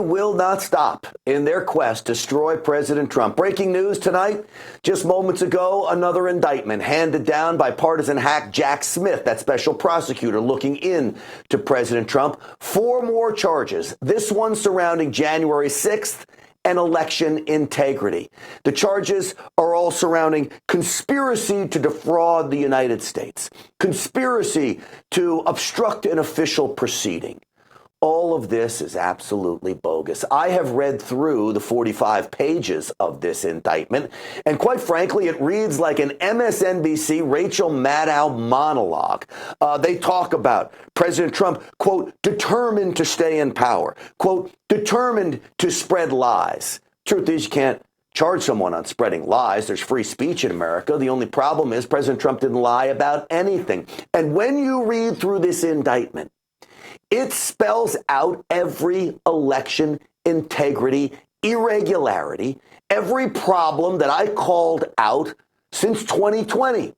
will not stop in their quest to destroy President Trump. Breaking news tonight, just moments ago, another indictment handed down by partisan hack Jack Smith, that special prosecutor looking into President Trump. 4 more charges, this one surrounding January 6th and election integrity. The charges are all surrounding conspiracy to defraud the United States, conspiracy to obstruct an official proceeding. All of this is absolutely bogus. I have read through the 45 pages of this indictment, and quite frankly, it reads like an MSNBC Rachel Maddow monologue. They talk about President Trump, quote, determined to stay in power, quote, determined to spread lies. Truth is, you can't charge someone on spreading lies. There's free speech in America. The only problem is President Trump didn't lie about anything. And when you read through this indictment, it spells out every election integrity irregularity, every problem that I called out since 2020.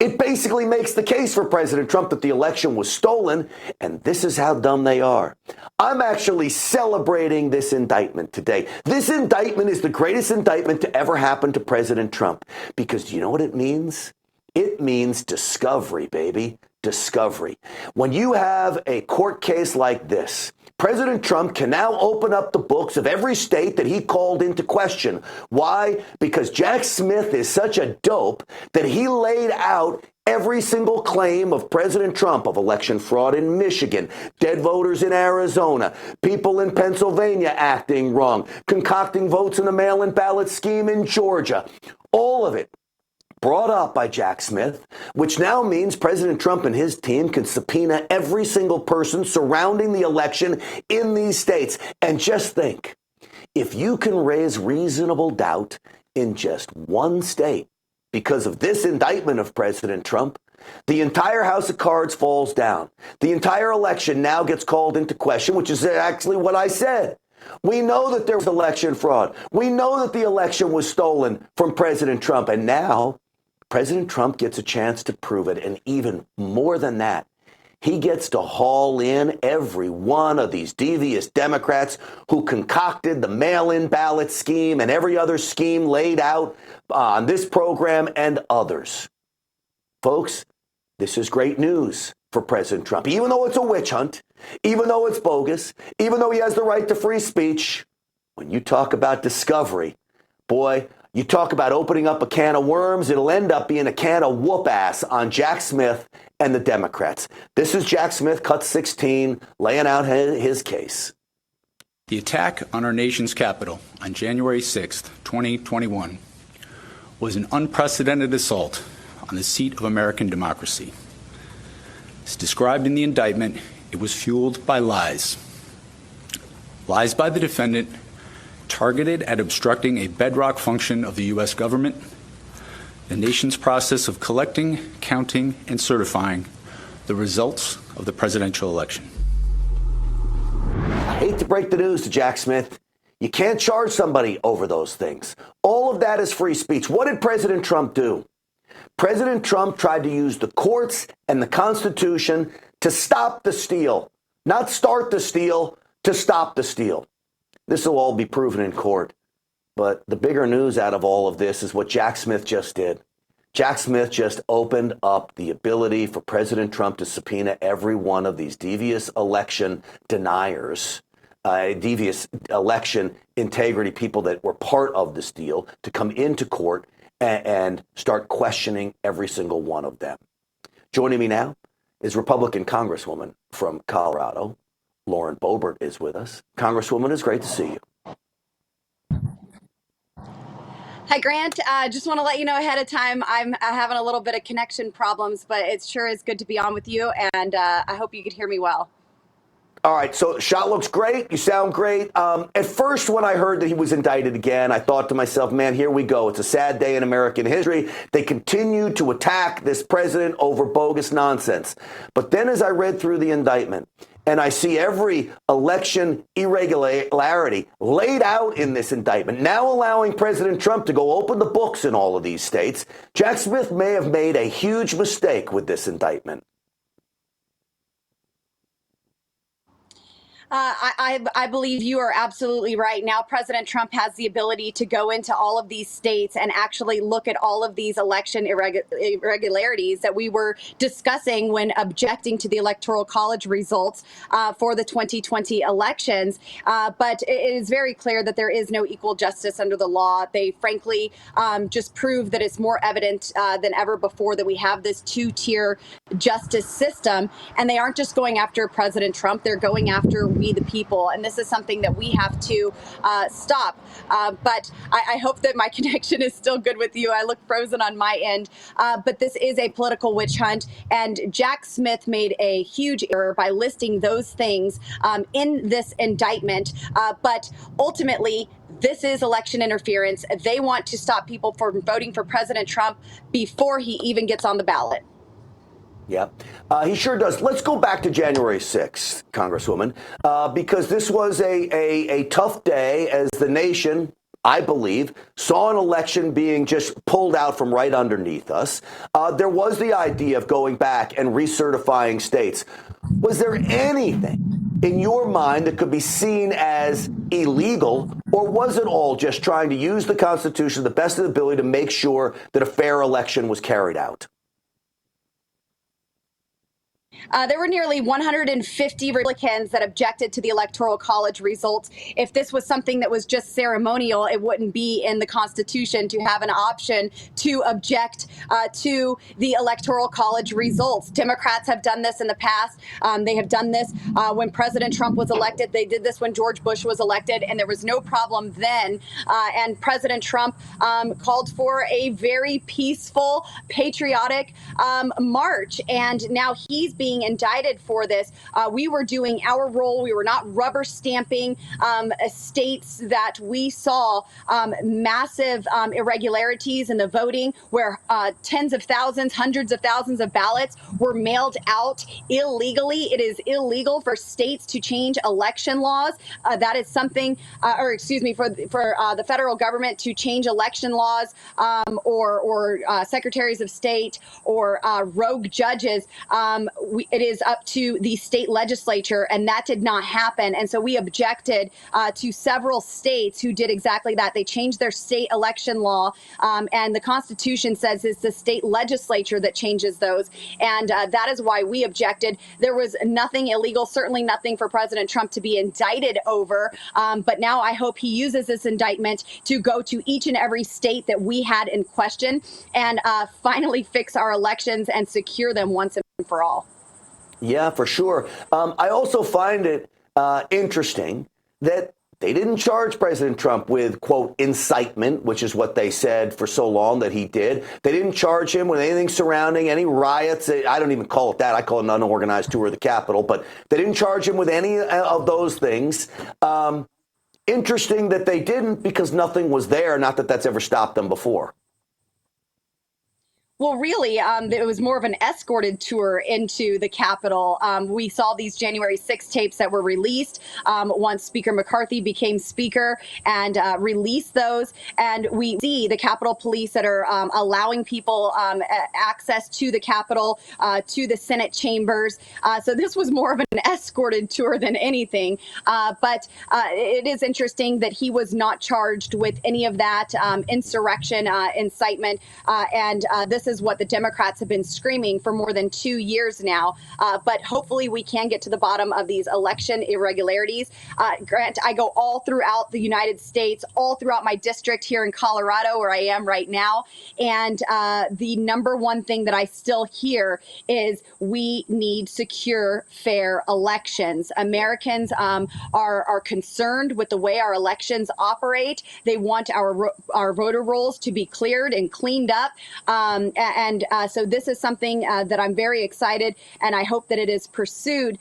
It basically makes the case for President Trump that the election was stolen, and this is how dumb they are. I'm actually celebrating this indictment today. This indictment is the greatest indictment to ever happen to President Trump, because do you know what it means? It means discovery, baby. Discovery. When you have a court case like this, President Trump can now open up the books of every state that he called into question. Why? Because Jack Smith is such a dope that he laid out every single claim of President Trump, of election fraud in Michigan, dead voters in Arizona, people in Pennsylvania acting wrong, concocting votes in the mail-in ballot scheme in Georgia. All of it brought up by Jack Smith, which now means President Trump and his team can subpoena every single person surrounding the election in these states. And just think, if you can raise reasonable doubt in just one state because of this indictment of President Trump, the entire house of cards falls down. The entire election now gets called into question, which is actually what I said. We know that there was election fraud. We know that the election was stolen from President Trump. And now President Trump gets a chance to prove it. And even more than that, he gets to haul in every one of these devious Democrats who concocted the mail-in ballot scheme and every other scheme laid out on this program and others. Folks, this is great news for President Trump. Even though it's a witch hunt, even though it's bogus, even though he has the right to free speech, when you talk about discovery, boy, you talk about opening up a can of worms, it'll end up being a can of whoop ass on Jack Smith and the Democrats. This is Jack Smith, cut 16, laying out his case. The attack on our nation's capital on January 6th, 2021 was an unprecedented assault on the seat of American democracy. As described in the indictment, it was fueled by lies. Lies by the defendant targeted at obstructing a bedrock function of the U.S. government, the nation's process of collecting, counting, and certifying the results of the presidential election. I hate to break the news to Jack Smith. You can't charge somebody over those things. All of that is free speech. What did President Trump do? President Trump tried to use the courts and the Constitution to stop the steal, not start the steal, to stop the steal. This will all be proven in court. But the bigger news out of all of this is what Jack Smith just did. Jack Smith just opened up the ability for President Trump to subpoena every one of these devious election deniers, devious election integrity people that were part of this deal to come into court and start questioning every single one of them. Joining me now is Republican Congresswoman from Colorado, Lauren Boebert is with us. Congresswoman, it's great to see you. Hi, Grant. Just want to let you know ahead of time, I'm having a little bit of connection problems, but it sure is good to be on with you, and I hope you could hear me well. All right, so shot looks great. You sound great. At first, when I heard that he was indicted again, I thought to myself, man, here we go. It's a sad day in American history. They continue to attack this president over bogus nonsense. But then as I read through the indictment, and I see every election irregularity laid out in this indictment, now allowing President Trump to go open the books in all of these states, Jack Smith may have made a huge mistake with this indictment. I believe you are absolutely right. Now, President Trump has the ability to go into all of these states and actually look at all of these election irregularities that we were discussing when objecting to the Electoral College results for the 2020 elections. But it is very clear that there is no equal justice under the law. They frankly just prove that it's more evident than ever before that we have this two-tier justice system. And they aren't just going after President Trump, they're going after we the people. And this is something that we have to stop. But I hope that my connection is still good with you. I look frozen on my end. But this is a political witch hunt. And Jack Smith made a huge error by listing those things in this indictment. But ultimately, this is election interference. They want to stop people from voting for President Trump before he even gets on the ballot. Yeah, he sure does. Let's go back to January 6th, Congresswoman, because this was a tough day as the nation, I believe, saw an election being just pulled out from right underneath us. There was the idea of going back and recertifying states. Was there anything in your mind that could be seen as illegal, or was it all just trying to use the Constitution to the best of the ability to make sure that a fair election was carried out? There were nearly 150 Republicans that objected to the Electoral College results. If this was something that was just ceremonial, it wouldn't be in the Constitution to have an option to object to the Electoral College results. Democrats have done this in the past. They have done this when President Trump was elected. They did this when George Bush was elected, and there was no problem then. And President Trump called for a very peaceful, patriotic march. And now he's being indicted for this. We were doing our role. We were not rubber stamping states that we saw massive irregularities in the voting, where tens of thousands, hundreds of thousands of ballots were mailed out illegally. It is illegal for states to change election laws. That is something, or excuse me, for the federal government to change election laws or secretaries of state or rogue judges. It is up to the state legislature, and that did not happen. And so we objected to several states who did exactly that. They changed their state election law, and the Constitution says it's the state legislature that changes those. And that is why we objected. There was nothing illegal, certainly nothing for President Trump to be indicted over. But now I hope he uses this indictment to go to each and every state that we had in question and finally fix our elections and secure them once and for all. Yeah, for sure. I also find it interesting that they didn't charge President Trump with, quote, incitement, which is what they said for so long that he did. They didn't charge him with anything surrounding any riots. I don't even call it that. I call it an unorganized tour of the Capitol. But they didn't charge him with any of those things. Interesting that they didn't, because nothing was there. Not that that's ever stopped them before. Well, really, it was more of an escorted tour into the Capitol. We saw these January 6 tapes that were released once Speaker McCarthy became Speaker and released those. And we see the Capitol Police that are allowing people access to the Capitol, to the Senate chambers. So this was more of an escorted tour than anything. But it is interesting that he was not charged with any of that insurrection, incitement. And this is what the Democrats have been screaming for more than 2 years now. But hopefully we can get to the bottom of these election irregularities. Grant, I go all throughout the United States, all throughout my district here in Colorado, where I am right now. And the number one thing that I still hear is we need secure, fair elections. Americans are concerned with the way our elections operate. They want our voter rolls to be cleared and cleaned up. And so this is something that I'm very excited, and I hope that it is pursued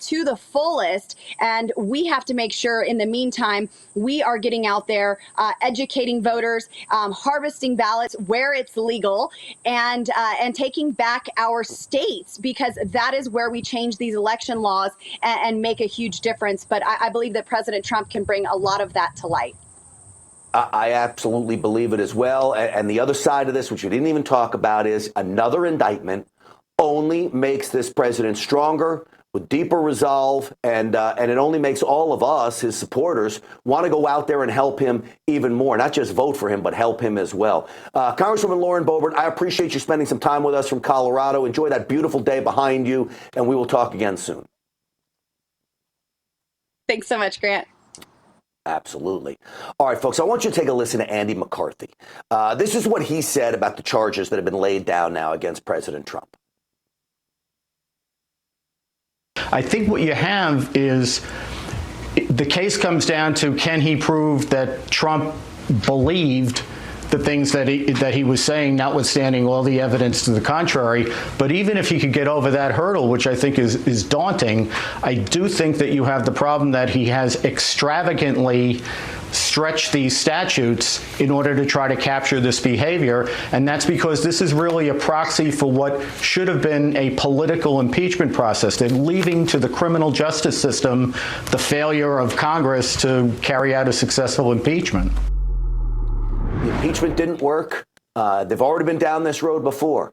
to the fullest. And we have to make sure in the meantime, we are getting out there, educating voters, harvesting ballots where it's legal, and taking back our states, because that is where we change these election laws and make a huge difference. But I believe that President Trump can bring a lot of that to light. I absolutely believe it as well. And the other side of this, which we didn't even talk about, is another indictment only makes this president stronger, with deeper resolve, and it only makes all of us, his supporters, want to go out there and help him even more. Not just vote for him, but help him as well. Congresswoman Lauren Boebert, I appreciate you spending some time with us from Colorado. Enjoy that beautiful day behind you, and we will talk again soon. Thanks so much, Grant. Absolutely. All right, folks, I want you to take a listen to Andy McCarthy. This is what he said about the charges that have been laid down now against President Trump. I think what you have is the case comes down to, can he prove that Trump believed the things that he was saying, notwithstanding all the evidence to the contrary. But even if he could get over that hurdle, which I think is daunting, I do think that you have the problem that he has extravagantly stretched these statutes in order to try to capture this behavior. And that's because this is really a proxy for what should have been a political impeachment process. They're leaving to the criminal justice system the failure of Congress to carry out a successful impeachment. The impeachment didn't work. They've already been down this road before.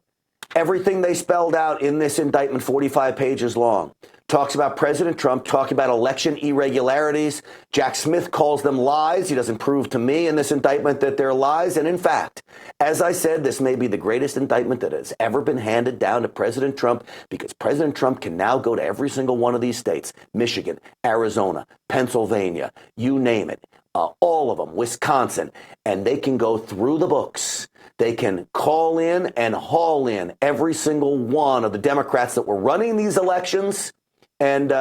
Everything they spelled out in this indictment, 45 pages long, talks about President Trump, talking about election irregularities. Jack Smith calls them lies. He doesn't prove to me in this indictment that they're lies. And in fact, as I said, this may be the greatest indictment that has ever been handed down to President Trump, because President Trump can now go to every single one of these states, Michigan, Arizona, Pennsylvania, you name it, all of them, Wisconsin, and they can go through the books. They can call in and haul in every single one of the Democrats that were running these elections and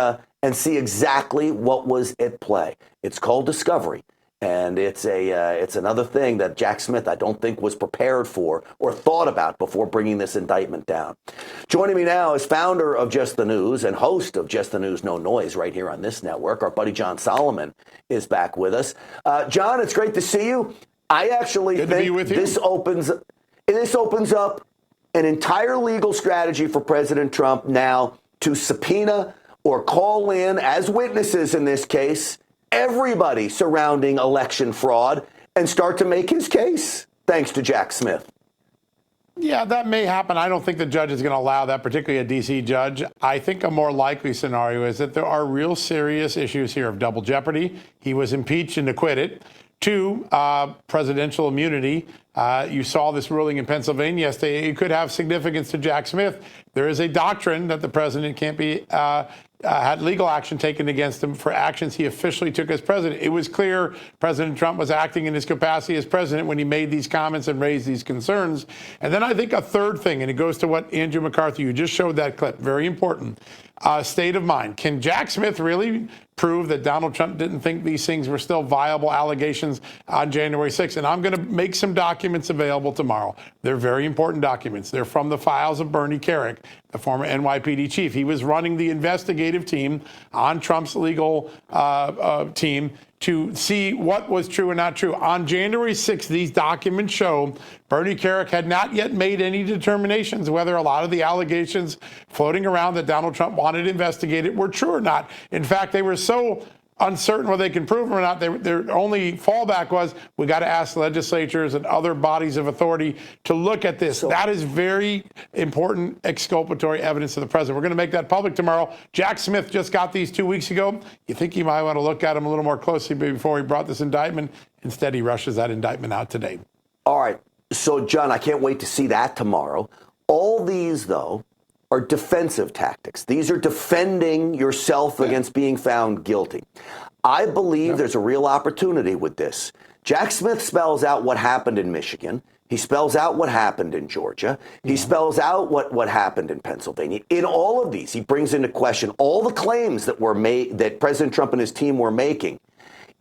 see exactly what was at play. It's called discovery. And it's another thing that Jack Smith, I don't think, was prepared for or thought about before bringing this indictment down. Joining me now is founder of Just the News and host of Just the News No Noise right here on this network. Our buddy John Solomon is back with us. John, it's great to see you. I actually think this opens up an entire legal strategy for President Trump now to subpoena or call in as witnesses in this case everybody surrounding election fraud and start to make his case, thanks to Jack Smith. Yeah, that may happen. I don't think the judge is going to allow that, particularly a D.C. judge. I think a more likely scenario is that there are real serious issues here of double jeopardy. He was impeached and acquitted. 2, presidential immunity. You saw this ruling in Pennsylvania yesterday. It could have significance to Jack Smith. There is a doctrine that the president can't be had legal action taken against him for actions he officially took as president. It was clear President Trump was acting in his capacity as president when he made these comments and raised these concerns. And then I think a third thing, and it goes to what Andrew McCarthy, you just showed that clip, very important, state of mind. Can Jack Smith really prove that Donald Trump didn't think these things were still viable allegations on January 6th? And I'm going to make some documents available tomorrow. They're very important documents. They're from the files of Bernie Kerik, the former NYPD chief. He was running the investigative team on Trump's legal team to see what was true and not true. On January 6th, these documents show Bernie Kerik had not yet made any determinations whether a lot of the allegations floating around that Donald Trump wanted investigated were true or not. In fact, they were so uncertain whether they can prove them or not. Their only fallback was, we got to ask legislatures and other bodies of authority to look at this. That is very important exculpatory evidence to the president. We're going to make that public tomorrow. Jack Smith just got these 2 weeks ago. You think he might want to look at them a little more closely before he brought this indictment. Instead, he rushes that indictment out today. All right. So, John, I can't wait to see that tomorrow. All these, though, are defensive tactics. These are defending yourself against being found guilty. I believe there's a real opportunity with this. Jack Smith spells out what happened in Michigan. He spells out what happened in Georgia. He spells out what happened in Pennsylvania. In all of these, he brings into question all the claims that were made, that President Trump and his team were making.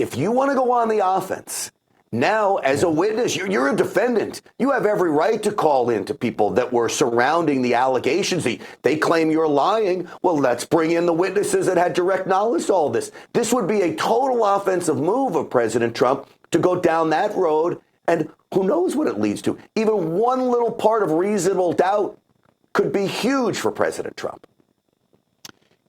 If you want to go on the offense, now, as a witness, you're a defendant. You have every right to call in to people that were surrounding the allegations. They claim you're lying. Well, let's bring in the witnesses that had direct knowledge to all this. This would be a total offensive move of President Trump to go down that road. And who knows what it leads to. Even one little part of reasonable doubt could be huge for President Trump.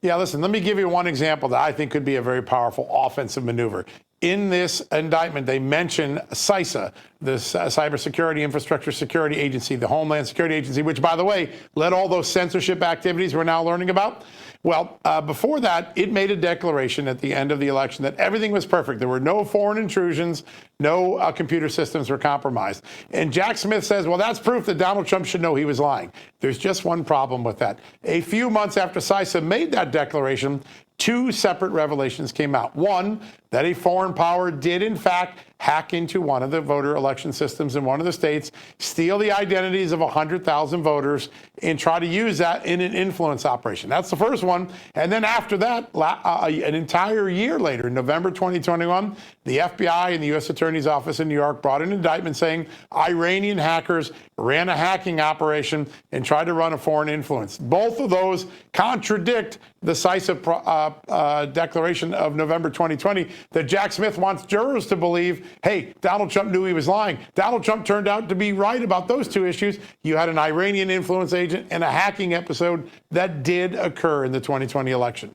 Yeah, listen, let me give you one example that I think could be a very powerful offensive maneuver. In this indictment, they mention CISA, the Cybersecurity Infrastructure Security Agency, the Homeland Security Agency, which, by the way, led all those censorship activities we're now learning about. Well, before that, it made a declaration at the end of the election that everything was perfect. There were no foreign intrusions, no computer systems were compromised. And Jack Smith says, well, that's proof that Donald Trump should know he was lying. There's just one problem with that. A few months after CISA made that declaration, two separate revelations came out. One, that a foreign power did, in fact, hack into one of the voter election systems in one of the states, steal the identities of 100,000 voters, and try to use that in an influence operation. That's the first one. And then after that, an entire year later, in November 2021, the FBI and the U.S. Attorney's Office in New York brought an indictment saying Iranian hackers ran a hacking operation and tried to run a foreign influence. Both of those contradict the CISA declaration of November 2020 that Jack Smith wants jurors to believe, hey, Donald Trump knew he was lying. Donald Trump turned out to be right about those two issues. You had an Iranian influence agent and a hacking episode that did occur in the 2020 election.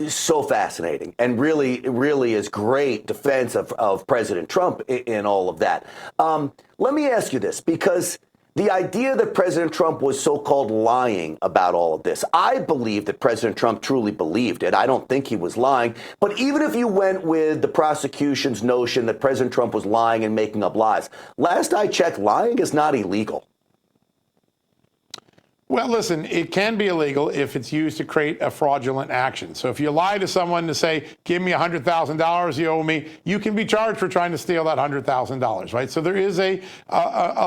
So fascinating, and really is great defense of President Trump in all of that. Let me ask you this, because the idea that President Trump was so-called lying about all of this, I believe that President Trump truly believed it. I don't think he was lying. But even if you went with the prosecution's notion that President Trump was lying and making up lies, last I checked, lying is not illegal. Well, listen, it can be illegal if it's used to create a fraudulent action. So if you lie to someone to say, give me $100,000 you owe me, you can be charged for trying to steal that $100,000, right? So there is a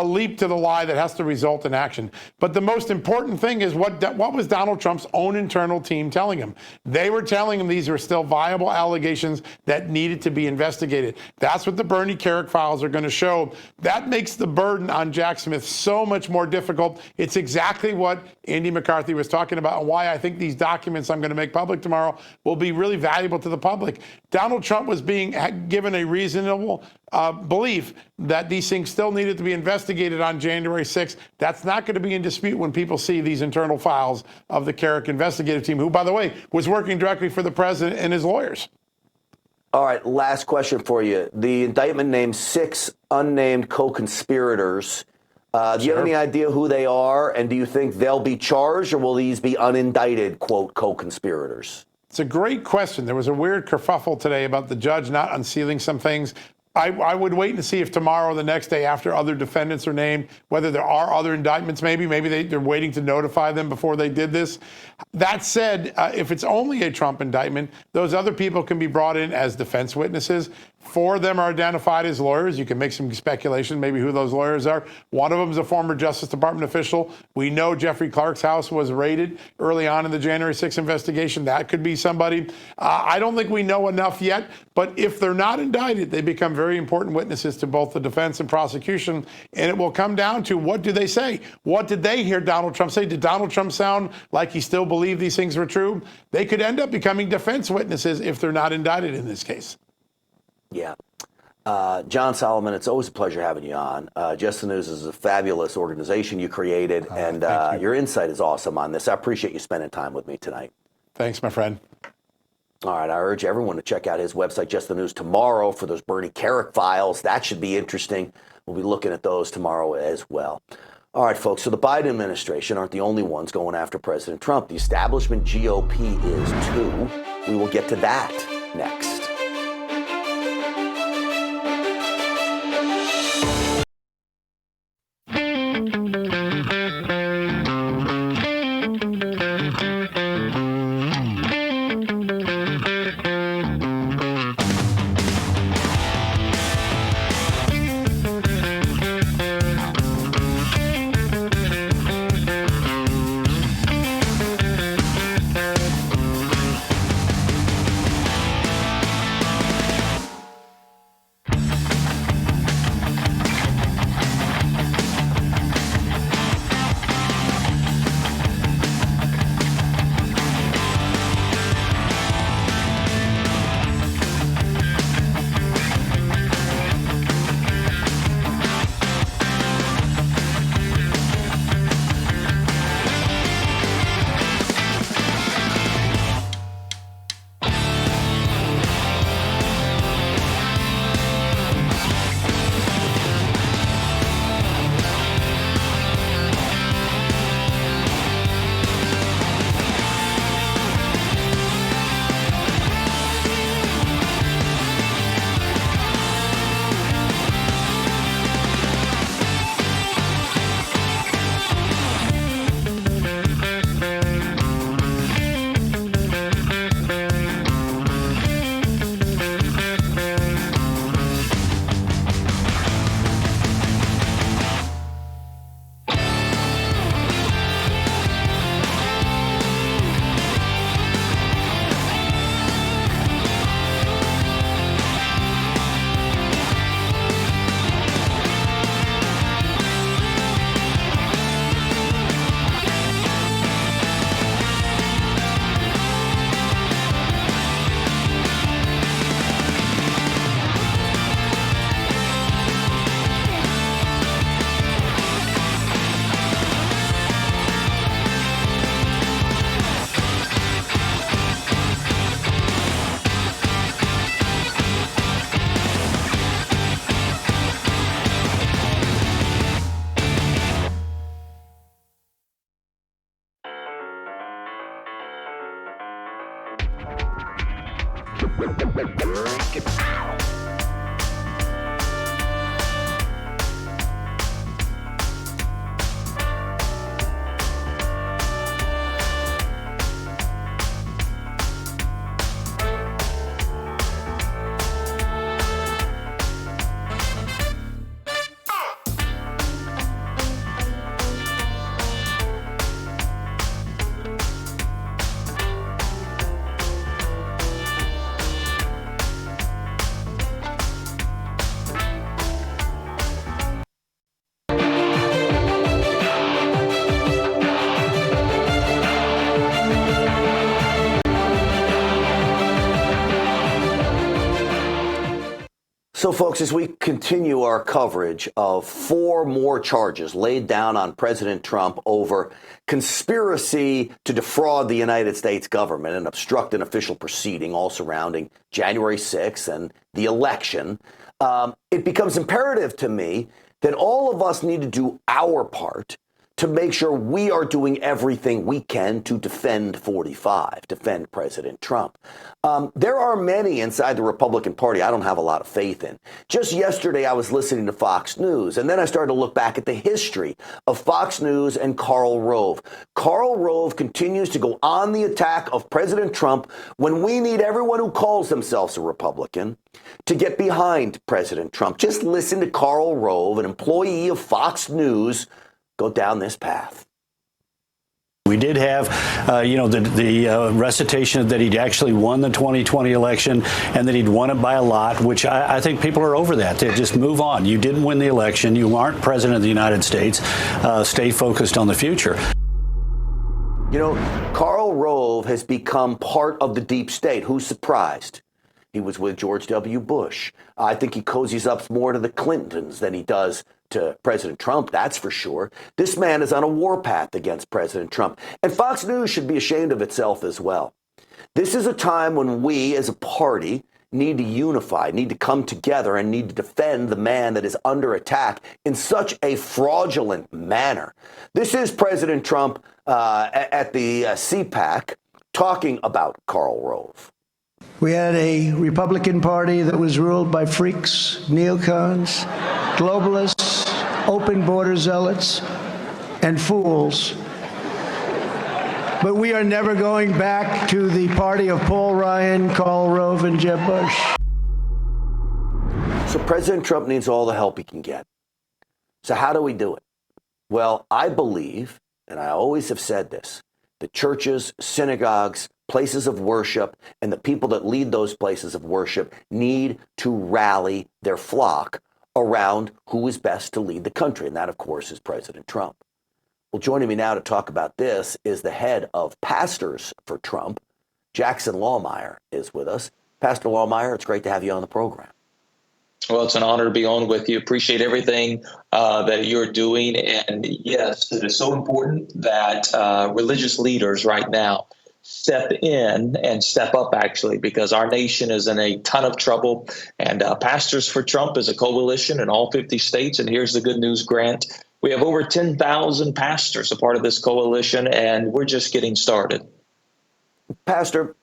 leap to the lie that has to result in action. But the most important thing is what was Donald Trump's own internal team telling him? They were telling him these were still viable allegations that needed to be investigated. That's what the Bernie Kerik files are going to show. That makes the burden on Jack Smith so much more difficult. It's exactly what Andy McCarthy was talking about, and why I think these documents I'm going to make public tomorrow will be really valuable to the public. Donald Trump was being given a reasonable belief that these things still needed to be investigated on January 6th. That's not going to be in dispute when people see these internal files of the Kerik investigative team, who, by the way, was working directly for the president and his lawyers. All right, last question for you. The indictment names 6 unnamed co-conspirators. Do you have any idea who they are, and do you think they'll be charged, or will these be unindicted, quote, co-conspirators? It's a great question. There was a weird kerfuffle today about the judge not unsealing some things. I would wait and see if tomorrow or the next day after other defendants are named, whether there are other indictments. Maybe they're waiting to notify them before they did this. That said, if it's only a Trump indictment, those other people can be brought in as defense witnesses. 4 of them are identified as lawyers. You can make some speculation, maybe who those lawyers are. One of them is a former Justice Department official. We know Jeffrey Clark's house was raided early on in the January 6th investigation. That could be somebody. I don't think we know enough yet, but if they're not indicted, they become very important witnesses to both the defense and prosecution. And it will come down to, what do they say? What did they hear Donald Trump say? Did Donald Trump sound like he still believed these things were true? They could end up becoming defense witnesses if they're not indicted in this case. Yeah. John Solomon, it's always a pleasure having you on. Just the News is a fabulous organization you created, and your insight is awesome on this. I appreciate you spending time with me tonight. Thanks, my friend. All right, I urge everyone to check out his website, Just the News, tomorrow for those Bernie Kerik files. That should be interesting. We'll be looking at those tomorrow as well. All right, folks, so the Biden administration aren't the only ones going after President Trump. The establishment GOP is too. We will get to that next. So, folks, as we continue our coverage of 4 more charges laid down on President Trump over conspiracy to defraud the United States government and obstruct an official proceeding, all surrounding January 6th and the election, it becomes imperative to me that all of us need to do our part to make sure we are doing everything we can to defend 45, defend President Trump. There are many inside the Republican Party I don't have a lot of faith in. Just yesterday, I was listening to Fox News, and then I started to look back at the history of Fox News and Karl Rove. Karl Rove continues to go on the attack of President Trump when we need everyone who calls themselves a Republican to get behind President Trump. Just listen to Karl Rove, an employee of Fox News, go down this path. We did have, the recitation that he'd actually won the 2020 election and that he'd won it by a lot, which I think people are over that. They just move on. You didn't win the election. You aren't president of the United States. Stay focused on the future. You know, Karl Rove has become part of the deep state. Who's surprised? He was with George W. Bush. I think he cozies up more to the Clintons than he does to President Trump, that's for sure. This man is on a warpath against President Trump. And Fox News should be ashamed of itself as well. This is a time when we as a party need to unify, need to come together, and need to defend the man that is under attack in such a fraudulent manner. This is President Trump at the CPAC talking about Karl Rove. We had a Republican Party that was ruled by freaks, neocons, globalists, open border zealots, and fools. But we are never going back to the party of Paul Ryan, Karl Rove, and Jeb Bush. So President Trump needs all the help he can get. So how do we do it? Well, I believe, and I always have said this, the churches, synagogues, places of worship, and the people that lead those places of worship need to rally their flock around who is best to lead the country. And that, of course, is President Trump. Well, joining me now to talk about this is the head of Pastors for Trump. Jackson Lohmeyer is with us. Pastor Lohmeyer, it's great to have you on the program. Well, it's an honor to be on with you. Appreciate everything that you're doing. And yes, it is so important that religious leaders right now step in and step up, actually, because our nation is in a ton of trouble. And Pastors for Trump is a coalition in all 50 states. And here's the good news, Grant. We have over 10,000 pastors a part of this coalition, and we're just getting started. Pastor,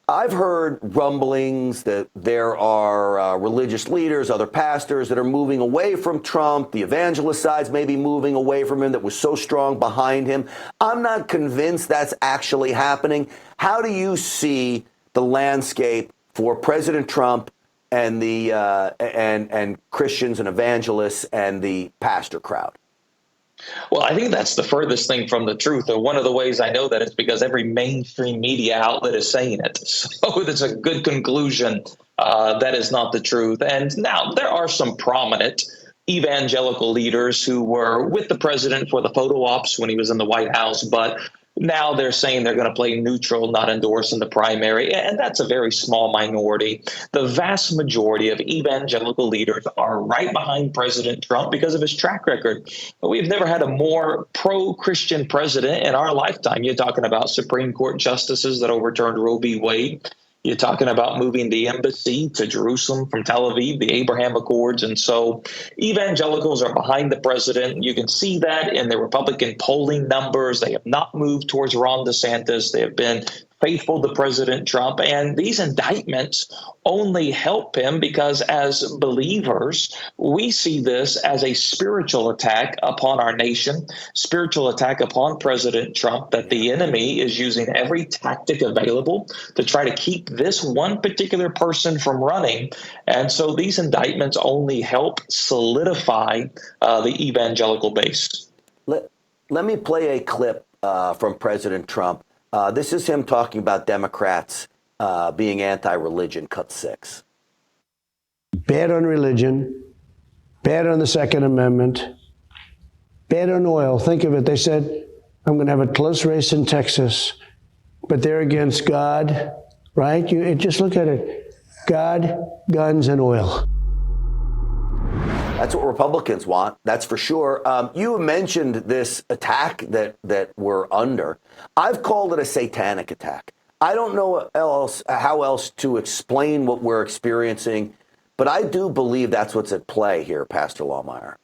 I've heard rumblings that there are religious leaders, other pastors that are moving away from Trump. The evangelist side's maybe moving away from him that was so strong behind him. I'm not convinced that's actually happening. How do you see the landscape for President Trump and the and Christians and evangelists and the pastor crowd? Well, I think that's the furthest thing from the truth. And one of the ways I know that is because every mainstream media outlet is saying it. So it's a good conclusion that is not the truth. And now there are some prominent evangelical leaders who were with the president for the photo ops when he was in the White House, but now they're saying they're going to play neutral, not endorse in the primary, and that's a very small minority. The vast majority of evangelical leaders are right behind President Trump because of his track record. We've never had a more pro-Christian president in our lifetime. You're talking about Supreme Court justices that overturned Roe v. Wade. You're talking about moving the embassy to Jerusalem from Tel Aviv, the Abraham Accords. And so evangelicals are behind the president. You can see that in the Republican polling numbers. They have not moved towards Ron DeSantis. They have been faithful to President Trump. And these indictments only help him because as believers, we see this as a spiritual attack upon our nation, spiritual attack upon President Trump, that the enemy is using every tactic available to try to keep this one particular person from running. And so these indictments only help solidify the evangelical base. Let me play a clip from President Trump. This is him talking about Democrats being anti-religion, cut 6. Bad on religion, bad on the Second Amendment, bad on oil. Think of it. They said, I'm going to have a close race in Texas, but they're against God, right? You just look at it. God, guns, and oil. That's what Republicans want. That's for sure. You mentioned this attack that we're under. I've called it a satanic attack. I don't know how else to explain what we're experiencing, but I do believe that's what's at play here, Pastor Lohmeyer.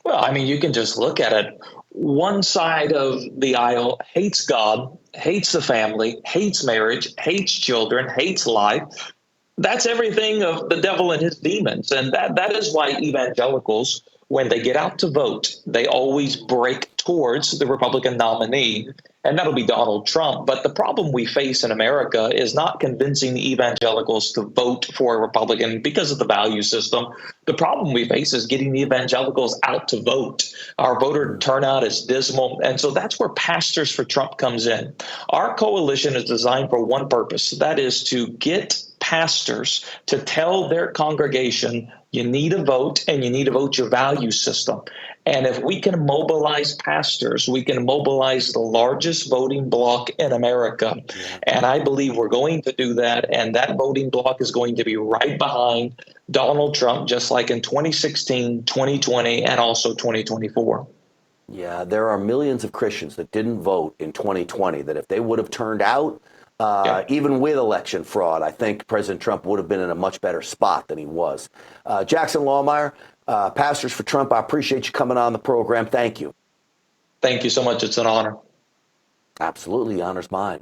Well, I mean, you can just look at it. One side of the aisle hates God, hates the family, hates marriage, hates children, hates life. That's everything of the devil and his demons. And that is why evangelicals, when they get out to vote, they always break towards the Republican nominee, and that'll be Donald Trump. But the problem we face in America is not convincing the evangelicals to vote for a Republican because of the value system. The problem we face is getting the evangelicals out to vote. Our voter turnout is dismal, and so that's where Pastors for Trump comes in. Our coalition is designed for one purpose, that is to get pastors to tell their congregation, you need to vote, and you need to vote your value system. And if we can mobilize pastors, we can mobilize the largest voting bloc in America. And I believe we're going to do that. And that voting bloc is going to be right behind Donald Trump, just like in 2016, 2020, and also 2024. Yeah, there are millions of Christians that didn't vote in 2020 that if they would have turned out, even with election fraud, I think President Trump would have been in a much better spot than he was. Jackson Lohmeyer, Pastors for Trump, I appreciate you coming on the program. Thank you. Thank you so much. It's an honor. Absolutely, the honor's mine.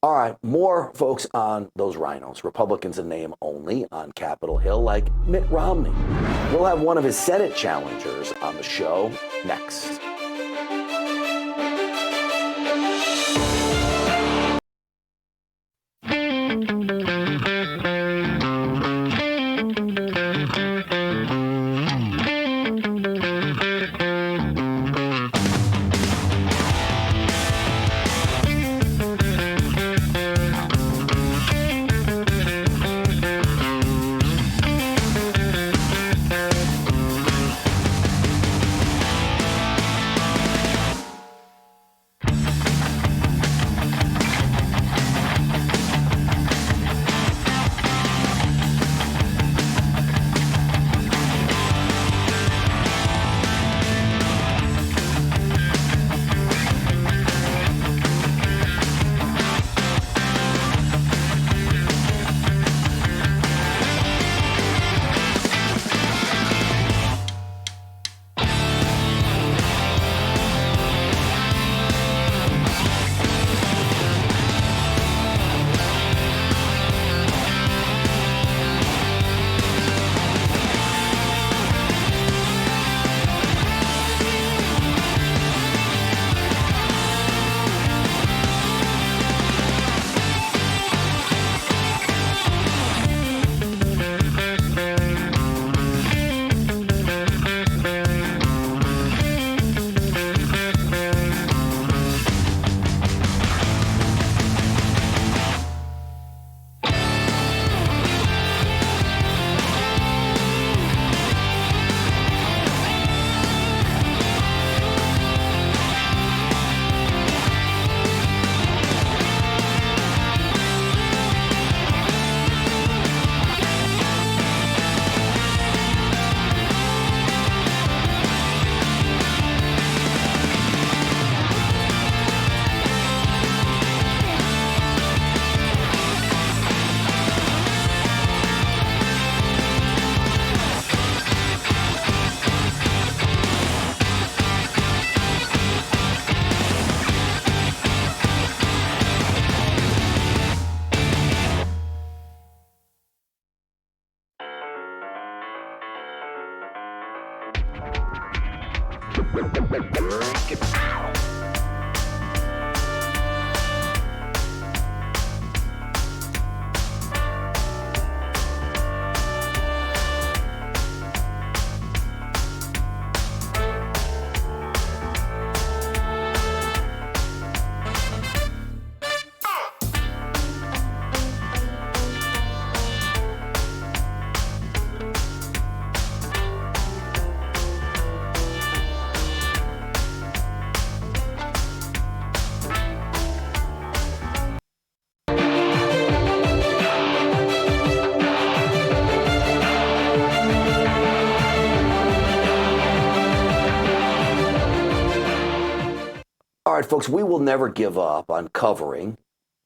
All right, more folks on those rhinos, Republicans in name only on Capitol Hill, like Mitt Romney. We'll have one of his Senate challengers on the show next. right, folks, we will never give up on covering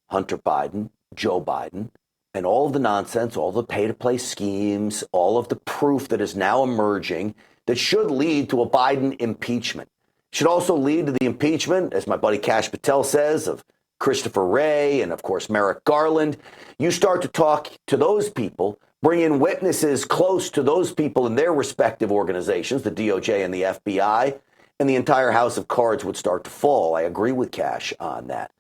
Hunter Biden, Joe Biden, and all of the nonsense, all the pay-to-play schemes, all of the proof that is now emerging that should lead to a Biden impeachment. Should also lead to the impeachment, as my buddy Kash Patel says, of Christopher Wray and, of course, Merrick Garland. You start to talk to those people, bring in witnesses close to those people in their respective organizations, the DOJ and the FBI, and the entire house of cards would start to fall. I agree with Kash on that.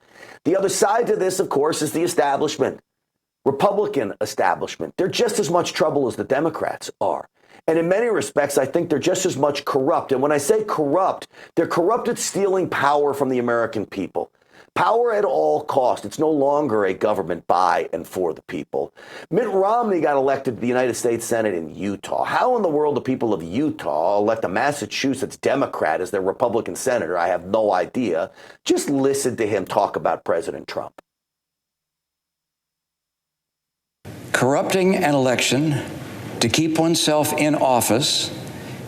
The other side to this, of course, is the establishment. Republican establishment. They're just as much trouble as the Democrats are. And in many respects, I think they're just as much corrupt. And when I say corrupt, they're corrupt at stealing power from the American people. Power at all costs. It's no longer a government by and for the people. Mitt Romney got elected to the United States Senate in Utah. How in the world do people of Utah elect a Massachusetts Democrat as their Republican senator? I have no idea. Just listen to him talk about President Trump. Corrupting an election to keep oneself in office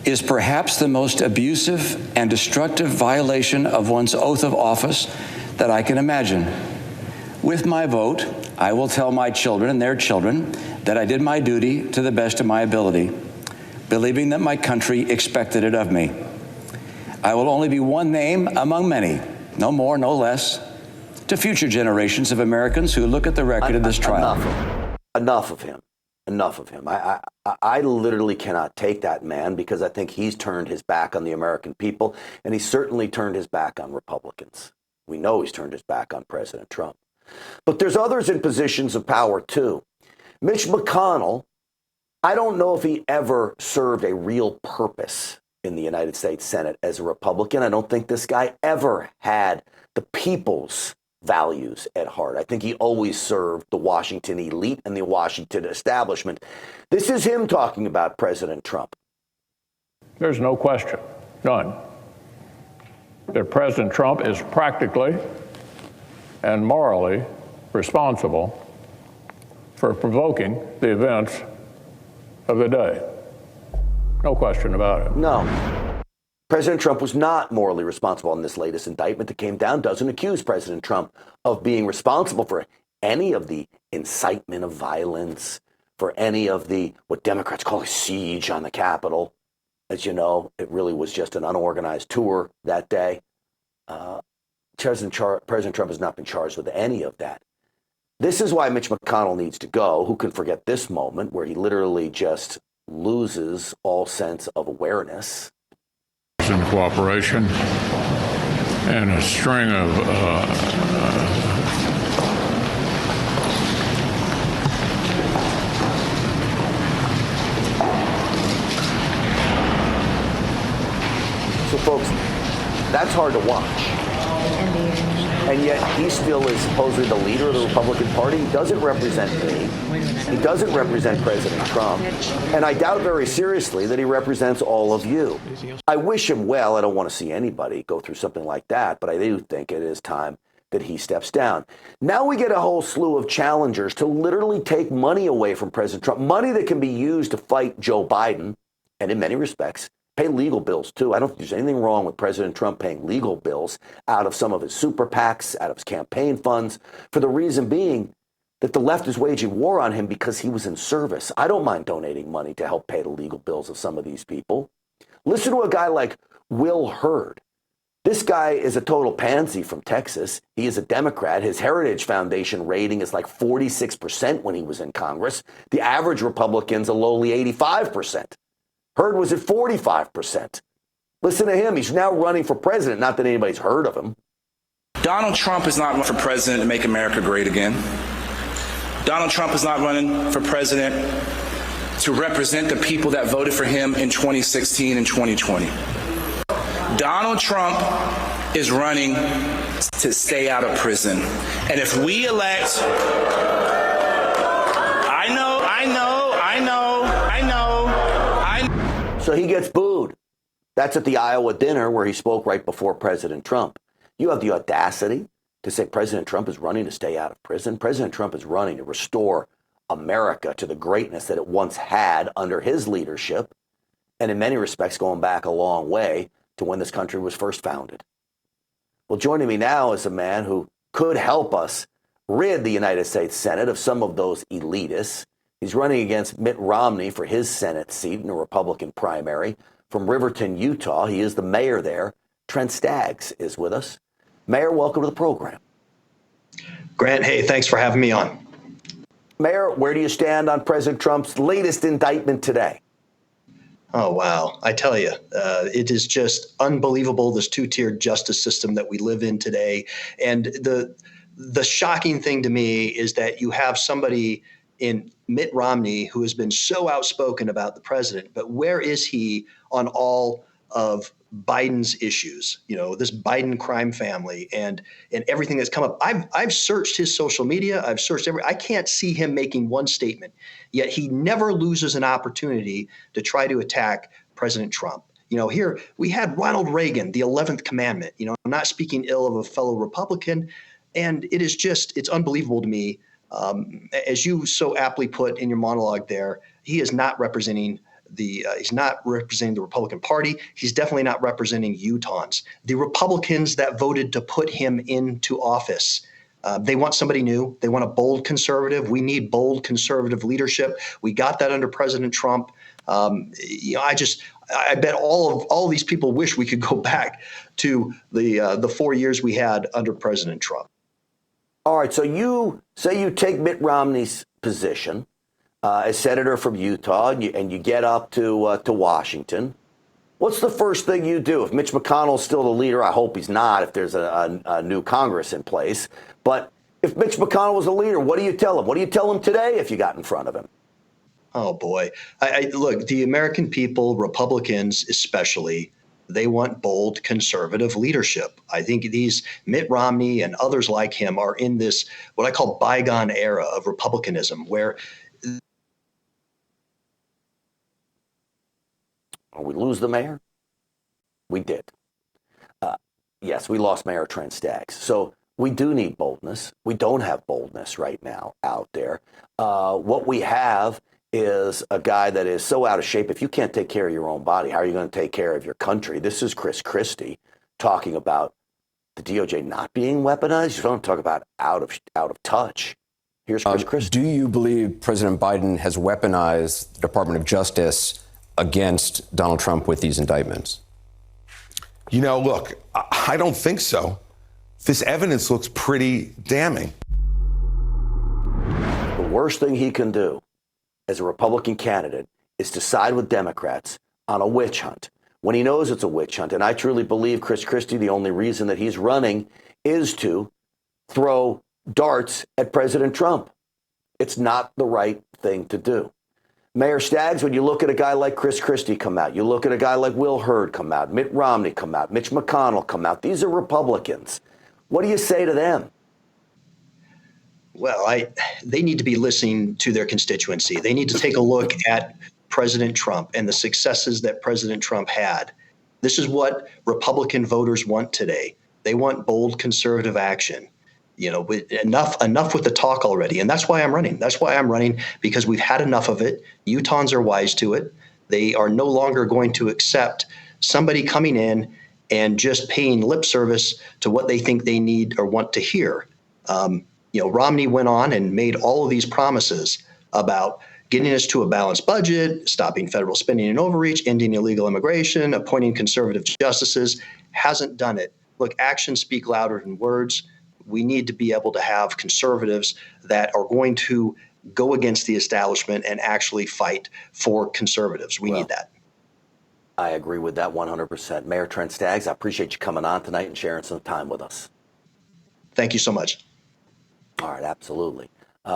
is perhaps the most abusive and destructive violation of one's oath of office that I can imagine. With my vote, I will tell my children and their children that I did my duty to the best of my ability, believing that my country expected it of me. I will only be one name among many, no more, no less, to future generations of Americans who look at the record of this trial. Enough of him. Enough of him. I literally cannot take that man because I think he's turned his back on the American people, and he's certainly turned his back on Republicans. We know he's turned his back on President Trump. But there's others in positions of power, too. Mitch McConnell, I don't know if he ever served a real purpose in the United States Senate as a Republican. I don't think this guy ever had the people's values at heart. I think he always served the Washington elite and the Washington establishment. This is him talking about President Trump. There's no question, none, that President Trump is practically and morally responsible for provoking the events of the day. No question about it. No. President Trump was not morally responsible in this latest indictment that came down. Doesn't accuse President Trump of being responsible for any of the incitement of violence, for any of the, what Democrats call a siege on the Capitol. As you know, it really was just an unorganized tour that day. President Trump has not been charged with any of that. This is why Mitch McConnell needs to go. Who can forget this moment where he literally just loses all sense of awareness? In cooperation and a string of So, folks, that's hard to watch. And yet he still is supposedly the leader of the Republican Party. He doesn't represent me. He doesn't represent President Trump. And I doubt very seriously that he represents all of you. I wish him well. I don't want to see anybody go through something like that, but I do think it is time that he steps down. Now we get a whole slew of challengers to literally take money away from President Trump, money that can be used to fight Joe Biden, and in many respects, pay legal bills, too. I don't think there's anything wrong with President Trump paying legal bills out of some of his super PACs, out of his campaign funds, for the reason being that the left is waging war on him because he was in service. I don't mind donating money to help pay the legal bills of some of these people. Listen to a guy like Will Hurd. This guy is a total pansy from Texas. He is a Democrat. His Heritage Foundation rating is like 46% when he was in Congress. The average Republican's a lowly 85%. Hurd was at 45%. Listen to him. He's now running for president. Not that anybody's heard of him. Donald Trump is not running for president to make America great again. Donald Trump is not running for president to represent the people that voted for him in 2016 and 2020. Donald Trump is running to stay out of prison. And if we elect... So he gets booed. That's at the Iowa dinner where he spoke right before President Trump. You have the audacity to say President Trump is running to stay out of prison. President Trump is running to restore America to the greatness that it once had under his leadership, and in many respects going back a long way to when this country was first founded. Well, joining me now is a man who could help us rid the United States Senate of some of those elitists. He's running against Mitt Romney for his Senate seat in a Republican primary from Riverton, Utah. He is the mayor there. Trent Staggs is with us. Mayor, welcome to the program. Grant, hey, thanks for having me on. Mayor, where do you stand on President Trump's latest indictment today? Oh, wow. I tell you, it is just unbelievable, this two-tiered justice system that we live in today. And the shocking thing to me is that you have somebody in Mitt Romney who has been so outspoken about the president, but where is he on all of Biden's issues, this Biden crime family and everything that's come up? I've searched his social media. I've searched I can't see him making one statement, yet he never loses an opportunity to try to attack President Trump. Here we had Ronald Reagan, the 11th commandment, not speaking ill of a fellow Republican. And it's unbelievable to me. As you so aptly put in your monologue there, he is not representing he's not representing the Republican Party. He's definitely not representing Utahns, the Republicans that voted to put him into office. They want somebody new. They want a bold conservative. We need bold conservative leadership. We got that under President Trump. I bet all these people wish we could go back to the 4 years we had under President Trump. All right, so you say you take Mitt Romney's position as senator from Utah, and you get up to Washington. What's the first thing you do? If Mitch McConnell's still the leader, I hope he's not if there's a new Congress in place. But if Mitch McConnell was the leader, what do you tell him? What do you tell him today if you got in front of him? Oh, boy. Look, the American people, Republicans especially, they want bold conservative leadership. I think these Mitt Romney and others like him are in this, what I call bygone era of republicanism, where we lose the mayor? We did. Yes, we lost Mayor Trent Staggs. So we do need boldness. We don't have boldness right now out there. What we have is a guy that is so out of shape. If you can't take care of your own body, how are you going to take care of your country? This is Chris Christie talking about the DOJ not being weaponized. You don't talk about out of touch. Here's Chris Christie. Do you believe President Biden has weaponized the Department of Justice against Donald Trump with these indictments? Look, I don't think so. This evidence looks pretty damning. The worst thing he can do as a Republican candidate is to side with Democrats on a witch hunt when he knows it's a witch hunt. And I truly believe Chris Christie, the only reason that he's running is to throw darts at President Trump. It's not the right thing to do. Mayor Staggs, when you look at a guy like Chris Christie come out, you look at a guy like Will Hurd come out, Mitt Romney come out, Mitch McConnell come out. These are Republicans. What do you say to them? Well, they need to be listening to their constituency. They need to take a look at President Trump and the successes that President Trump had. This is what Republican voters want today. They want bold conservative action. Enough with the talk already. And that's why I'm running. That's why I'm running, because we've had enough of it. Utahns are wise to it. They are no longer going to accept somebody coming in and just paying lip service to what they think they need or want to hear. Romney went on and made all of these promises about getting us to a balanced budget, stopping federal spending and overreach, ending illegal immigration, appointing conservative justices. Hasn't done it. Look, actions speak louder than words. We need to be able to have conservatives that are going to go against the establishment and actually fight for conservatives. We need that. I agree with that 100%. Mayor Trent Staggs, I appreciate you coming on tonight and sharing some time with us. Thank you so much. All right, absolutely.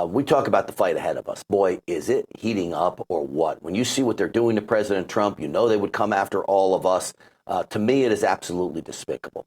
We talk about the fight ahead of us. Boy, is it heating up or what? When you see what they're doing to President Trump, they would come after all of us. To me, it is absolutely despicable.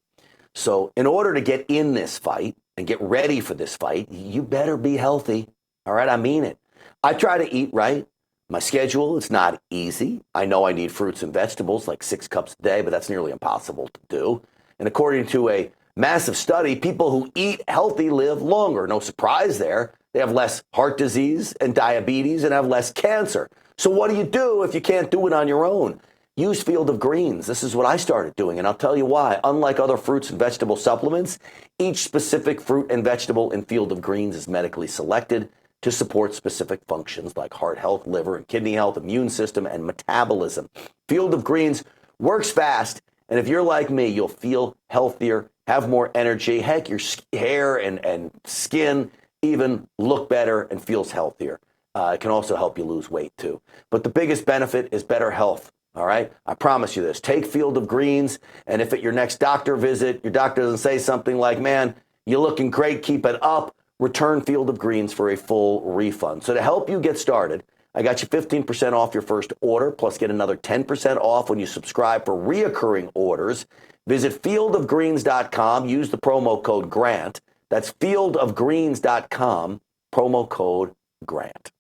So in order to get in this fight and get ready for this fight, you better be healthy. All right, I mean it. I try to eat right. My schedule is not easy. I know I need fruits and vegetables like 6 cups a day, but that's nearly impossible to do. And according to a massive study, people who eat healthy live longer. No surprise there. They have less heart disease and diabetes and have less cancer. So what do you do if you can't do it on your own? use Field of Greens. This is what I started doing, and I'll tell you why. Unlike other fruits and vegetable supplements, each specific fruit and vegetable in Field of Greens is medically selected to support specific functions like heart health, liver and kidney health, immune system, and metabolism. Field of Greens works fast, and if you're like me, you'll feel healthier, have more energy. Heck, your hair and skin even look better and feels healthier. It can also help you lose weight, too. But the biggest benefit is better health. All right. I promise you this. Take Field of Greens. And if at your next doctor visit, your doctor doesn't say something like, man, you're looking great, keep it up, return Field of Greens for a full refund. So to help you get started, I got you 15% off your first order, plus get another 10% off when you subscribe for reoccurring orders. Visit fieldofgreens.com. Use the promo code GRANT. That's fieldofgreens.com, promo code GRANT.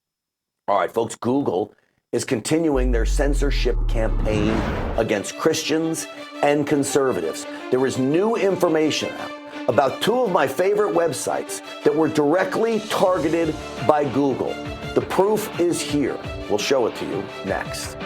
All right, folks, Google is continuing their censorship campaign against Christians and conservatives. There is new information out about two of my favorite websites that were directly targeted by Google. The proof is here. We'll show it to you next.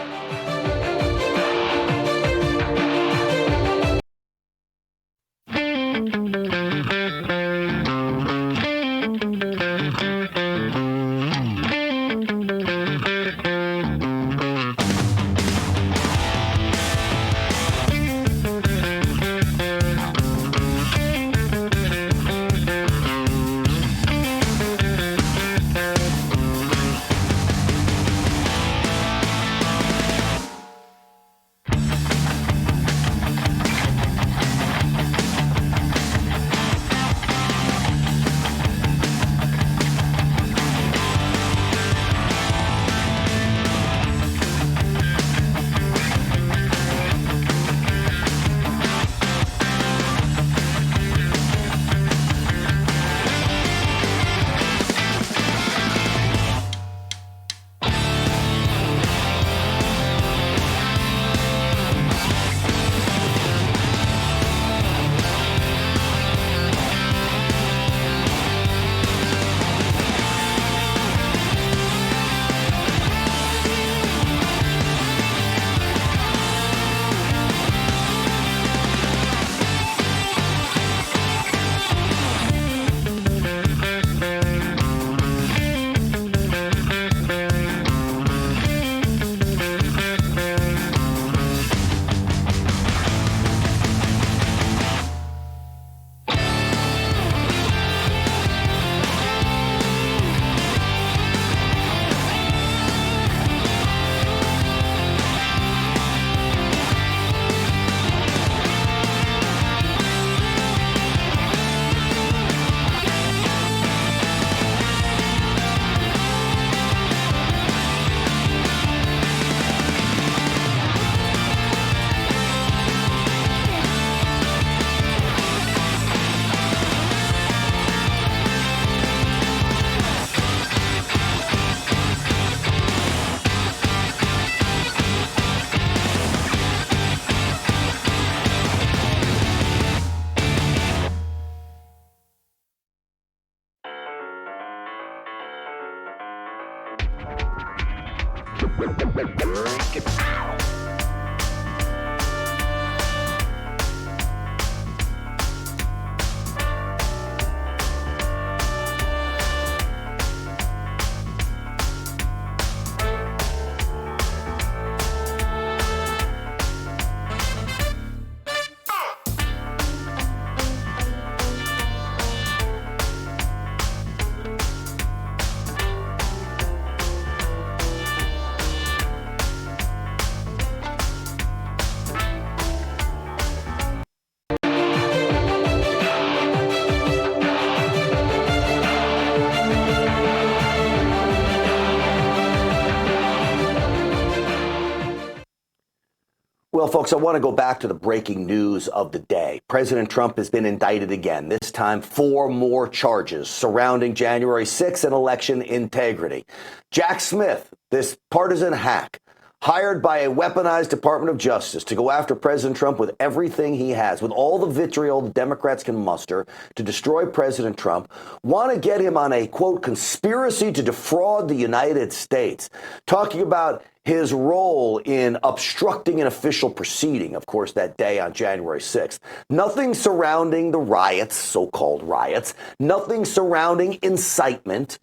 Well, folks, I want to go back to the breaking news of the day. President Trump has been indicted again, this time 4 more charges surrounding January 6th and election integrity. Jack Smith, this partisan hack, hired by a weaponized Department of Justice to go after President Trump with everything he has, with all the vitriol the Democrats can muster to destroy President Trump, want to get him on a, quote, conspiracy to defraud the United States, talking about his role in obstructing an official proceeding, of course, that day on January 6th. Nothing surrounding the riots, so-called riots, nothing surrounding incitement,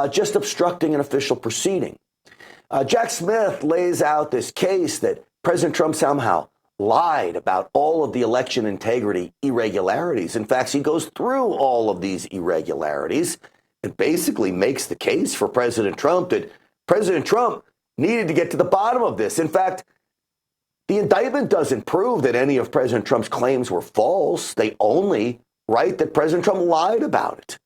just obstructing an official proceeding. Jack Smith lays out this case that President Trump somehow lied about all of the election integrity irregularities. In fact, he goes through all of these irregularities and basically makes the case for President Trump that President Trump needed to get to the bottom of this. In fact, the indictment doesn't prove that any of President Trump's claims were false. They only write that President Trump lied about it.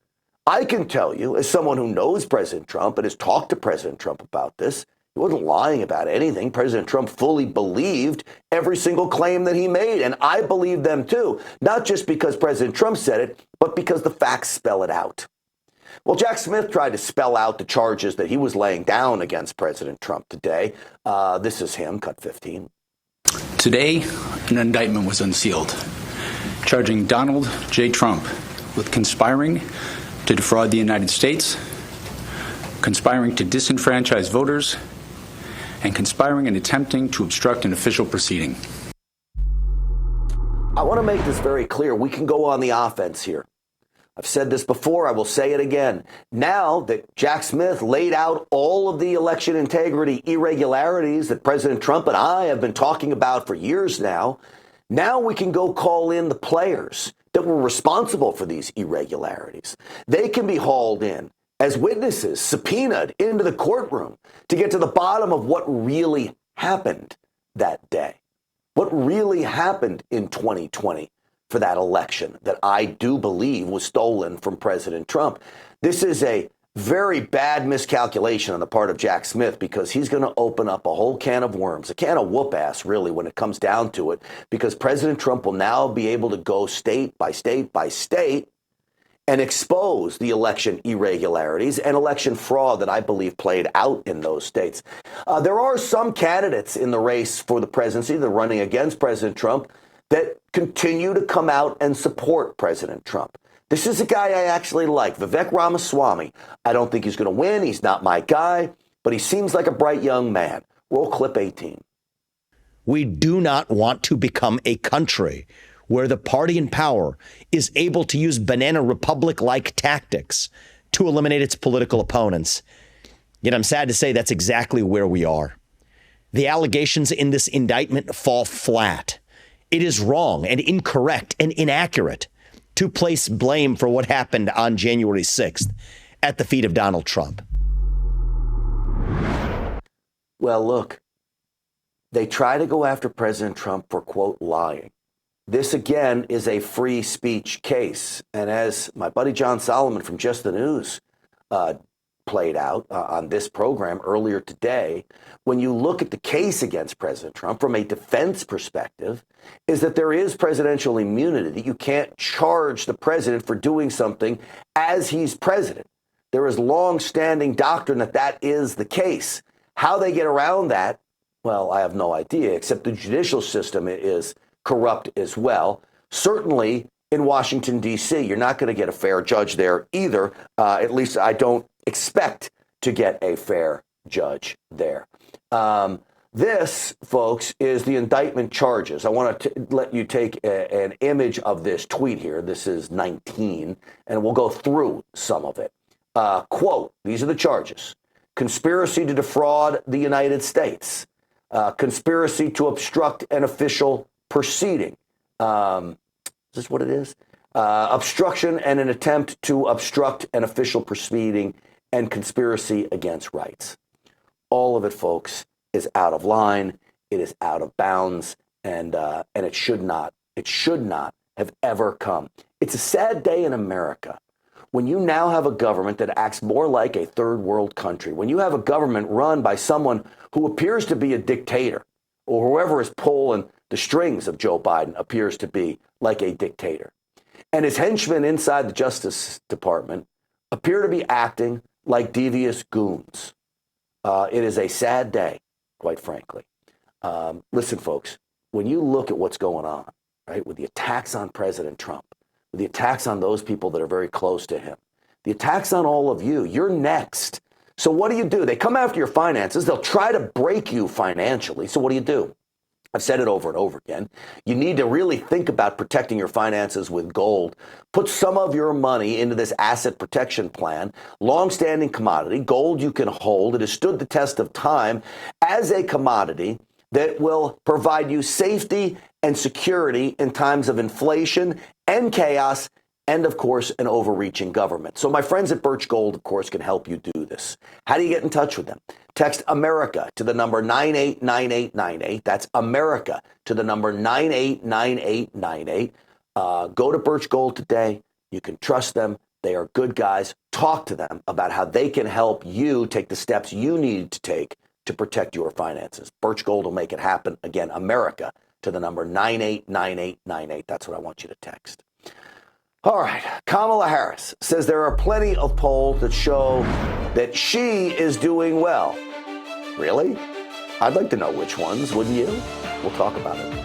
I can tell you, as someone who knows President Trump and has talked to President Trump about this, he wasn't lying about anything. President Trump fully believed every single claim that he made, and I believe them too, not just because President Trump said it, but because the facts spell it out. Well, Jack Smith tried to spell out the charges that he was laying down against President Trump today. This is him, cut 15. Today, an indictment was unsealed, charging Donald J. Trump with conspiring to defraud the United States, conspiring to disenfranchise voters, and conspiring and attempting to obstruct an official proceeding. I want to make this very clear. We can go on the offense here. I've said this before. I will say it again. Now that Jack Smith laid out all of the election integrity irregularities that President Trump and I have been talking about for years now we can go call in the players that were responsible for these irregularities. They can be hauled in as witnesses, subpoenaed into the courtroom to get to the bottom of what really happened that day. What really happened in 2020 for that election that I do believe was stolen from President Trump. This is a very bad miscalculation on the part of Jack Smith because he's going to open up a whole can of worms, a can of whoop ass, really, when it comes down to it, because President Trump will now be able to go state by state by state and expose the election irregularities and election fraud that I believe played out in those states. There are some candidates in the race for the presidency that are running against President Trump that continue to come out and support President Trump. This is a guy I actually like, Vivek Ramaswamy. I don't think he's going to win. He's not my guy, but he seems like a bright young man. Roll clip 18. We do not want to become a country where the party in power is able to use banana republic-like tactics to eliminate its political opponents. Yet I'm sad to say that's exactly where we are. The allegations in this indictment fall flat. It is wrong and incorrect and inaccurate to place blame for what happened on January 6th at the feet of Donald Trump. Well, look, they try to go after President Trump for, quote, lying. This, again, is a free speech case. And as my buddy John Solomon from Just the News played out on this program earlier today, when you look at the case against President Trump from a defense perspective, is that there is presidential immunity, that you can't charge the president for doing something as he's president. There is long-standing doctrine that that is the case. How they get around that, well, I have no idea, except the judicial system is corrupt as well. Certainly in Washington, D.C., you're not going to get a fair judge there either. At least I don't expect to get a fair judge there. This, folks, is the indictment charges. I want to let you take an image of this tweet here. This is 19, and we'll go through some of it. Quote, these are the charges. Conspiracy to defraud the United States. Conspiracy to obstruct an official proceeding. Is this what it is? Obstruction and an attempt to obstruct an official proceeding and conspiracy against rights. All of it, folks, is out of line. It is out of bounds, and it should not have ever come. It's a sad day in America when you now have a government that acts more like a third world country, when you have a government run by someone who appears to be a dictator, or whoever is pulling the strings of Joe Biden appears to be like a dictator. And his henchmen inside the Justice Department appear to be acting like devious goons. It is a sad day quite frankly. Listen, folks, when you look at what's going on, right, with the attacks on President Trump, with the attacks on those people that are very close to him, the attacks on all of you, you're next. So what do? They come after your finances. They'll try to break you financially. So what do? I've said it over and over again. You need to really think about protecting your finances with gold. Put some of your money into this asset protection plan. Long-standing commodity. Gold you can hold. It has stood the test of time as a commodity that will provide you safety and security in times of inflation and chaos and, of course, an overreaching government. So my friends at Birch Gold, of course, can help you do this. How do you get in touch with them? Text America to the number 989898. That's America to the number 989898. Go to Birch Gold today. You can trust them. They are good guys. Talk to them about how they can help you take the steps you need to take to protect your finances. Birch Gold will make it happen. Again, America to the number 989898. That's what I want you to text. All right. Kamala Harris says there are plenty of polls that show that she is doing well. Really? I'd like to know which ones, wouldn't you? We'll talk about it.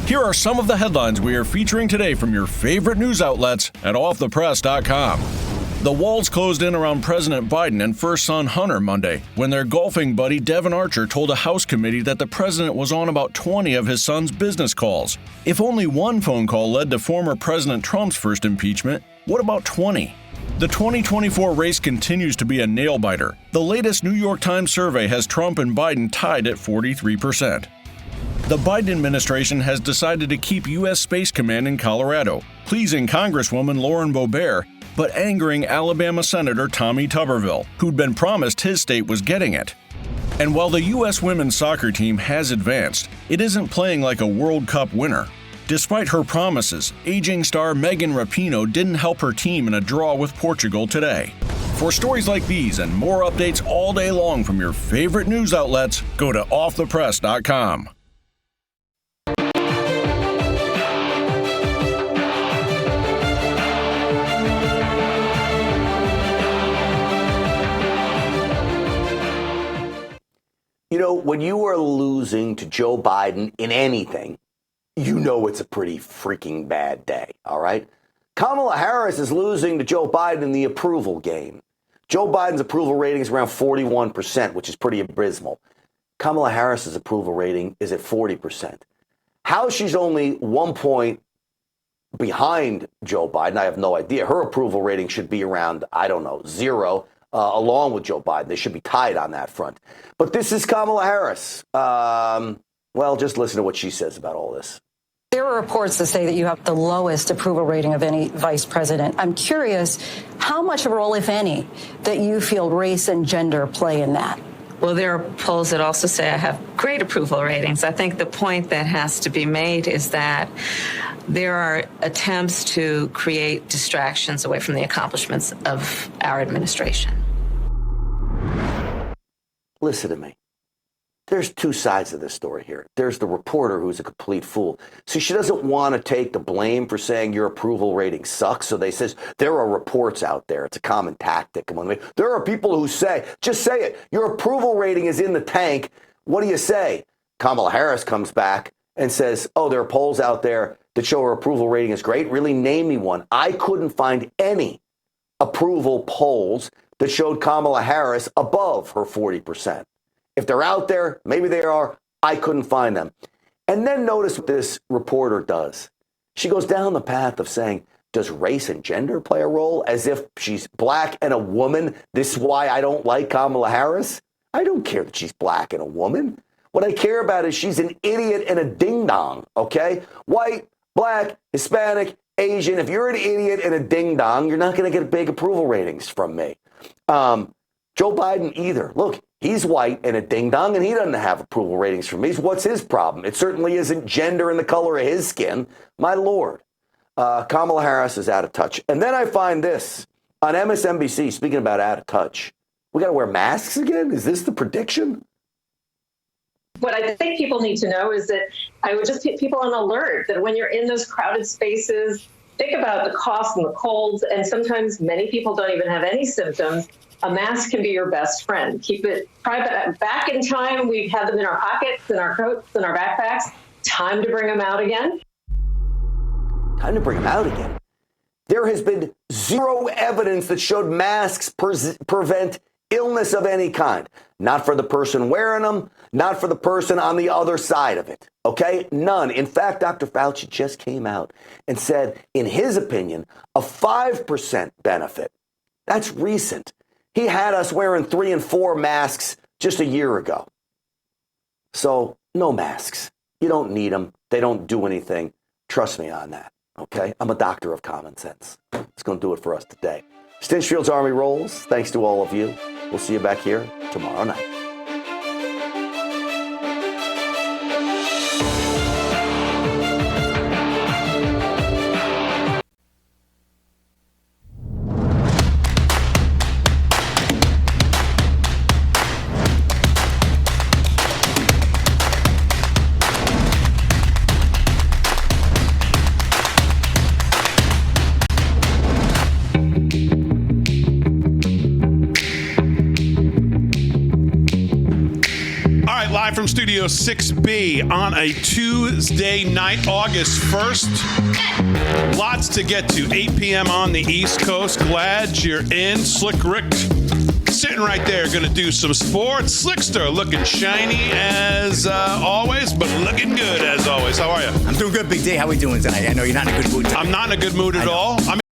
Here are some of the headlines we are featuring today from your favorite news outlets at offthepress.com. The walls closed in around President Biden and first son Hunter Monday when their golfing buddy Devin Archer told a House committee that the president was on about 20 of his son's business calls. If only one phone call led to former President Trump's first impeachment, what about 20? The 2024 race continues to be a nail-biter. The latest New York Times survey has Trump and Biden tied at 43%. The Biden administration has decided to keep U.S. Space Command in Colorado, pleasing Congresswoman Lauren Boebert, but angering Alabama Senator Tommy Tuberville, who'd been promised his state was getting it. And while the U.S. women's soccer team has advanced, it isn't playing like a World Cup winner. Despite her promises, aging star Megan Rapinoe didn't help her team in a draw with Portugal today. For stories like these and more updates all day long from your favorite news outlets, go to offthepress.com. You know, when you are losing to Joe Biden in anything, you know it's a pretty freaking bad day, all right? Kamala Harris is losing to Joe Biden in the approval game. Joe Biden's approval rating is around 41%, which is pretty abysmal. Kamala Harris's approval rating is at 40%. How she's only 1 point behind Joe Biden. I have no idea. Her approval rating should be around, I don't know, 0, along with Joe Biden. They should be tied on that front. But this is Kamala Harris. Well, just listen to what she says about all this. There are reports that say that you have the lowest approval rating of any vice president. I'm curious how much of a role, if any, that you feel race and gender play in that. Well, there are polls that also say I have great approval ratings. I think the point that has to be made is that there are attempts to create distractions away from the accomplishments of our administration. Listen to me. There's two sides of this story here. There's the reporter who's a complete fool. So she doesn't want to take the blame for saying your approval rating sucks. So they says there are reports out there. It's a common tactic. There are people who say, just say it. Your approval rating is in the tank. What do you say? Kamala Harris comes back and says, oh, there are polls out there that show her approval rating is great. Really, name me one. I couldn't find any approval polls that showed Kamala Harris above her 40%. If they're out there, maybe they are. I couldn't find them. And then notice what this reporter does. She goes down the path of saying, does race and gender play a role? As if she's black and a woman. This is why I don't like Kamala Harris. I don't care that she's black and a woman. What I care about is she's an idiot and a ding-dong, okay? White, black, Hispanic, Asian. If you're an idiot and a ding-dong, you're not going to get big approval ratings from me. Joe Biden either. Look, he's white and a ding-dong, and he doesn't have approval ratings from me. What's his problem? It certainly isn't gender and the color of his skin. My Lord. Kamala Harris is out of touch. And then I find this on MSNBC, speaking about out of touch. We got to wear masks again? Is this the prediction? What I think people need to know is that I would just put people on alert that when you're in those crowded spaces, think about the coughs and the colds, and sometimes many people don't even have any symptoms. A mask can be your best friend. Keep it private. Back in time, we had them in our pockets, in our coats, in our backpacks. Time to bring them out again. Time to bring them out again. There has been zero evidence that showed masks prevent illness of any kind. Not for the person wearing them, not for the person on the other side of it. Okay? None. In fact, Dr. Fauci just came out and said, in his opinion, a 5% benefit. That's recent. He had us wearing 3 and 4 masks just a year ago. So no masks. You don't need them. They don't do anything. Trust me on that. Okay? I'm a doctor of common sense. It's going to do it for us today. Stinchfield's Army rolls. Thanks to all of you. We'll see you back here tomorrow night. From Studio 6B on a Tuesday night, August 1st. Lots to get to. 8 p.m. on the East Coast. Glad you're in. Slick Rick sitting right there, going to do some sports. Slickster looking shiny as always, but looking good as always. How are you? I'm doing good, Big D. How are we doing tonight? I know you're not in a good mood tonight. I'm not in a good mood at all.